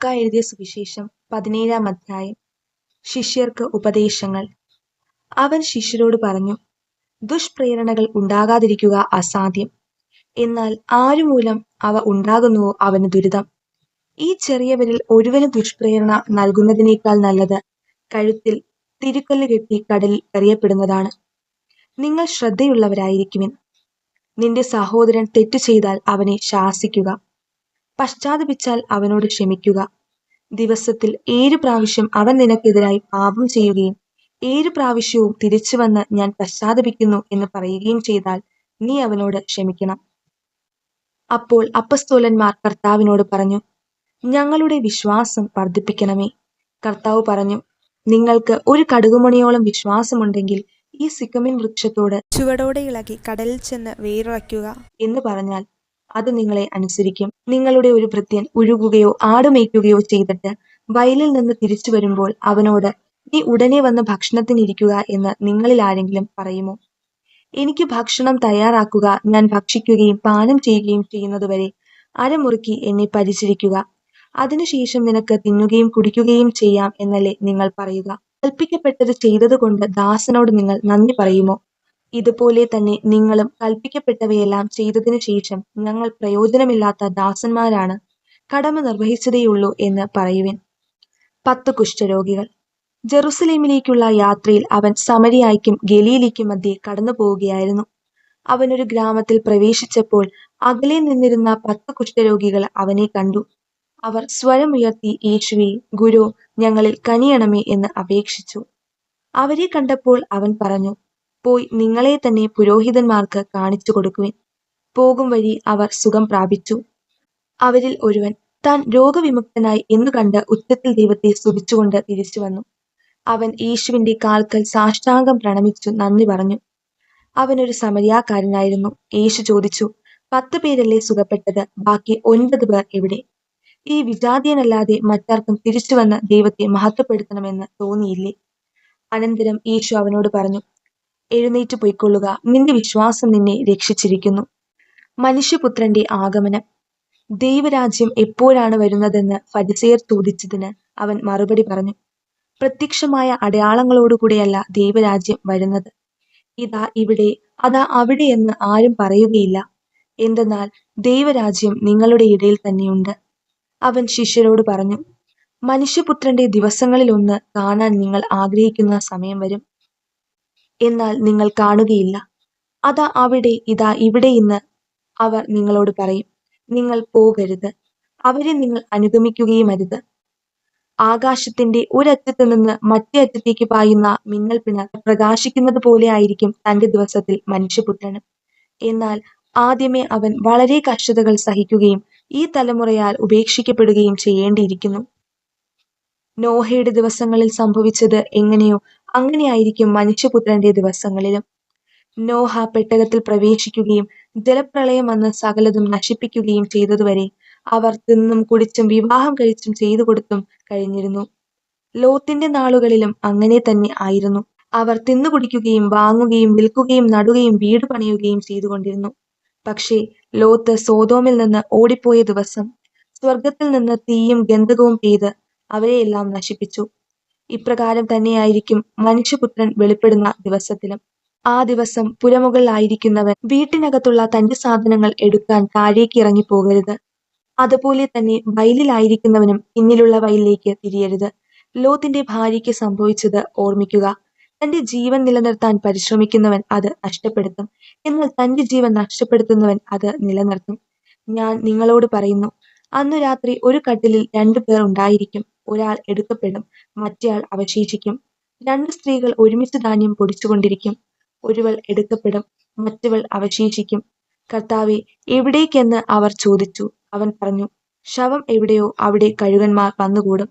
ലൂക്കാ എഴുതിയ സുവിശേഷം 17-ാം അധ്യായം. ശിഷ്യർക്ക് ഉപദേശങ്ങൾ. അവൻ ശിഷ്യരോട് പറഞ്ഞു, ദുഷ്പ്രേരണകൾ ഉണ്ടാകാതിരിക്കുക അസാധ്യം. എന്നാൽ ആരുമൂലം അവ ഉണ്ടാകുന്നുവോ അവന് ദുരിതം. ഈ ചെറിയവരിൽ ഒരുവന് ദുഷ്പ്രേരണ നൽകുന്നതിനേക്കാൾ നല്ലത് കഴുത്തിൽ തിരുക്കല്ല് കെട്ടി കടലിൽ എറിയപ്പെടുന്നതാണ്. നിങ്ങൾ ശ്രദ്ധയുള്ളവരായിരിക്കുവിൻ. നിന്റെ സഹോദരൻ തെറ്റു ചെയ്താൽ അവനെ ശാസിക്കുക. പശ്ചാത്തപിച്ചാൽ അവനോട് ക്ഷമിക്കുക. ദിവസത്തിൽ 7 പ്രാവശ്യം അവൻ നിനക്കെതിരായി പാപം ചെയ്യുകയും 7 പ്രാവശ്യവും തിരിച്ചു വന്ന് ഞാൻ പശ്ചാത്തപിക്കുന്നു എന്ന് പറയുകയും ചെയ്താൽ നീ അവനോട് ക്ഷമിക്കണം. അപ്പോൾ അപ്പസ്തോലന്മാർ കർത്താവിനോട് പറഞ്ഞു, ഞങ്ങളുടെ വിശ്വാസം വർദ്ധിപ്പിക്കണമേ. കർത്താവ് പറഞ്ഞു, നിങ്ങൾക്ക് ഒരു കടുകുമണിയോളം വിശ്വാസമുണ്ടെങ്കിൽ ഈ സിക്കമിൻ വൃക്ഷത്തോട് ചുവടോടെ ഇളകി കടലിൽ ചെന്ന് വേരുറയ്ക്കുക എന്ന് പറഞ്ഞാൽ അത് നിങ്ങളെ അനുസരിക്കും. നിങ്ങളുടെ ഒരു ഭൃത്യൻ ഉഴുകുകയോ ആടുമേയ്ക്കുകയോ ചെയ്തിട്ട് വയലിൽ നിന്ന് തിരിച്ചു വരുമ്പോൾ അവനോട്, നീ ഉടനെ വന്ന് ഭക്ഷണത്തിനിരിക്കുക എന്ന് നിങ്ങളിൽ ആരെങ്കിലും പറയുമോ? എനിക്ക് ഭക്ഷണം തയ്യാറാക്കുക, ഞാൻ ഭക്ഷിക്കുകയും പാനം ചെയ്യുകയും ചെയ്യുന്നതുവരെ അരമുറുക്കി എന്നെ പരിചരിക്കുക. അതിനുശേഷം നിനക്ക് തിന്നുകയും കുടിക്കുകയും ചെയ്യാം എന്നല്ലേ നിങ്ങൾ പറയുക. കൽപ്പിക്കപ്പെട്ടത് ചെയ്തതുകൊണ്ട് ദാസനോട് നിങ്ങൾ നന്ദി പറയുമോ? ഇതുപോലെ തന്നെ നിങ്ങളും കൽപ്പിക്കപ്പെട്ടവയെല്ലാം ചെയ്തതിനു ശേഷം ഞങ്ങൾ പ്രയോജനമില്ലാത്ത ദാസന്മാരാണ്, കടമ നിർവഹിച്ചതേയുള്ളൂ എന്ന് പറയുവിൻ. 10 കുഷ്ഠരോഗികൾ. ജെറുസലേമിലേക്കുള്ള യാത്രയിൽ അവൻ സമരിയായ്ക്കും ഗലീലയ്ക്കും മധ്യേ കടന്നു പോവുകയായിരുന്നു. അവനൊരു ഗ്രാമത്തിൽ പ്രവേശിച്ചപ്പോൾ അകലെ നിന്നിരുന്ന 10 കുഷ്ഠരോഗികൾ അവനെ കണ്ടു. അവർ സ്വരമുയർത്തി, യേശുവേ, ഗുരോ, ഞങ്ങളിൽ കനിയണമേ എന്ന് അപേക്ഷിച്ചു. അവരെ കണ്ടപ്പോൾ അവൻ പറഞ്ഞു, പോയി നിങ്ങളെ തന്നെ പുരോഹിതന്മാർക്ക് കാണിച്ചു കൊടുക്കുവിൻ. പോകും വഴി അവർ സുഖം പ്രാപിച്ചു. അവരിൽ ഒരുവൻ താൻ രോഗവിമുക്തനായി എന്നു കണ്ട് ഉച്ചത്തിൽ ദൈവത്തെ സ്തുതിച്ചുകൊണ്ട് തിരിച്ചു വന്നു. അവൻ യേശുവിന്റെ കാൽക്കൽ സാഷ്ടാംഗം പ്രണമിച്ചു നന്ദി പറഞ്ഞു. അവനൊരു സമരിയാക്കാരനായിരുന്നു. യേശു ചോദിച്ചു, 10 പേരല്ലേ സുഖപ്പെട്ടത്? ബാക്കി 9 പേർ എവിടെ? ഈ വിജാതീയനല്ലാതെ മറ്റാർക്കും തിരിച്ചു വന്ന് ദൈവത്തെ മഹത്വപ്പെടുത്തണമെന്ന് തോന്നിയില്ലേ? അനന്തരം യേശു അവനോട് പറഞ്ഞു, എഴുന്നേറ്റ് പൊയ്ക്കൊള്ളുക, നിന്റെ വിശ്വാസം നിന്നെ രക്ഷിച്ചിരിക്കുന്നു. മനുഷ്യപുത്രന്റെ ആഗമനം. ദൈവരാജ്യം എപ്പോഴാണ് വരുന്നതെന്ന് ഫരിസേയർ ചോദിച്ചതിന് അവൻ മറുപടി പറഞ്ഞു, പ്രത്യക്ഷമായ അടയാളങ്ങളോടുകൂടെയല്ല ദൈവരാജ്യം വരുന്നത്. ഇതാ ഇവിടെ, അതാ അവിടെ എന്ന് ആരും പറയുകയില്ല. എന്തെന്നാൽ ദൈവരാജ്യം നിങ്ങളുടെ ഇടയിൽ തന്നെയുണ്ട്. അവൻ ശിഷ്യരോട് പറഞ്ഞു, മനുഷ്യപുത്രന്റെ ദിവസങ്ങളിലൊന്ന് കാണാൻ നിങ്ങൾ ആഗ്രഹിക്കുന്ന സമയം വരും. എന്നാൽ നിങ്ങൾ കാണുകയില്ല. അതാ അവിടെ, ഇതാ ഇവിടെ എന്ന് അവർ നിങ്ങളോട് പറയും. നിങ്ങൾ പോകരുത്, അവരെ നിങ്ങൾ അനുഗമിക്കുകയും അരുത്. ആകാശത്തിന്റെ ഒരറ്റത്തു നിന്ന് മറ്റേ അറ്റത്തേക്ക് പായുന്ന മിന്നൽ പിണർ പ്രകാശിക്കുന്നത് പോലെ ആയിരിക്കും തന്റെ ദിവസത്തിൽ മനുഷ്യപുത്രന്. എന്നാൽ ആദ്യമേ അവൻ വളരെ കഷ്ടതകൾ സഹിക്കുകയും ഈ തലമുറയാൽ ഉപേക്ഷിക്കപ്പെടുകയും ചെയ്യേണ്ടിയിരിക്കുന്നു. നോഹയുടെ ദിവസങ്ങളിൽ സംഭവിച്ചത് എങ്ങനെയോ അങ്ങനെയായിരിക്കും മനുഷ്യപുത്രന്റെ ദിവസങ്ങളിലും. നോഹ പെട്ടകത്തിൽ പ്രവേശിക്കുകയും ജലപ്രളയം വന്ന് സകലതും നശിപ്പിക്കുകയും ചെയ്തതുവരെ അവർ തിന്നും കുടിച്ചും വിവാഹം കഴിച്ചും ചെയ്തു കൊടുത്തും കഴിഞ്ഞിരുന്നു. ലോത്തിന്റെ നാളുകളിലും അങ്ങനെ തന്നെ ആയിരുന്നു. അവർ തിന്നുകുടിക്കുകയും വാങ്ങുകയും വിൽക്കുകയും നടുകയും വീട് പണിയുകയും ചെയ്തുകൊണ്ടിരുന്നു. പക്ഷേ ലോത്ത് സോതോമിൽ നിന്ന് ഓടിപ്പോയ ദിവസം സ്വർഗത്തിൽ നിന്ന് തീയും ഗന്ധകവും പെയ്ത് അവരെയെല്ലാം നശിപ്പിച്ചു. ഇപ്രകാരം തന്നെയായിരിക്കും മനുഷ്യപുത്രൻ വെളിപ്പെടുന്ന ദിവസത്തിലും. ആ ദിവസം പുരമുകളിലായിരിക്കുന്നവൻ വീട്ടിനകത്തുള്ള തന്റെ സാധനങ്ങൾ എടുക്കാൻ താഴേക്ക് ഇറങ്ങി പോകരുത്. അതുപോലെ തന്നെ വയലിലായിരിക്കുന്നവനും പിന്നിലുള്ള വയലിലേക്ക് തിരിയരുത്. ലോത്തിന്റെ ഭാര്യയ്ക്ക് സംഭവിച്ചത് ഓർമ്മിക്കുക. തന്റെ ജീവൻ നിലനിർത്താൻ പരിശ്രമിക്കുന്നവൻ അത് നഷ്ടപ്പെടുത്തും, എന്നാൽ തന്റെ ജീവൻ നഷ്ടപ്പെടുത്തുന്നവൻ അത് നിലനിർത്തും. ഞാൻ നിങ്ങളോട് പറയുന്നു, അന്നു രാത്രി ഒരു കട്ടിലിൽ 2 പേർ ഉണ്ടായിരിക്കും. ഒരാൾ എടുക്കപ്പെടും, മറ്റേയാൾ അവശേഷിക്കും. 2 സ്ത്രീകൾ ഒരുമിച്ച് ധാന്യം പൊടിച്ചുകൊണ്ടിരിക്കും. ഒരുവൾ എടുക്കപ്പെടും, മറ്റവൾ അവശേഷിക്കും. കർത്താവേ, എവിടേക്കെന്ന് അവർ ചോദിച്ചു. അവൻ പറഞ്ഞു, ശവം എവിടെയോ അവിടെ കഴുകന്മാർ വന്നുകൂടും.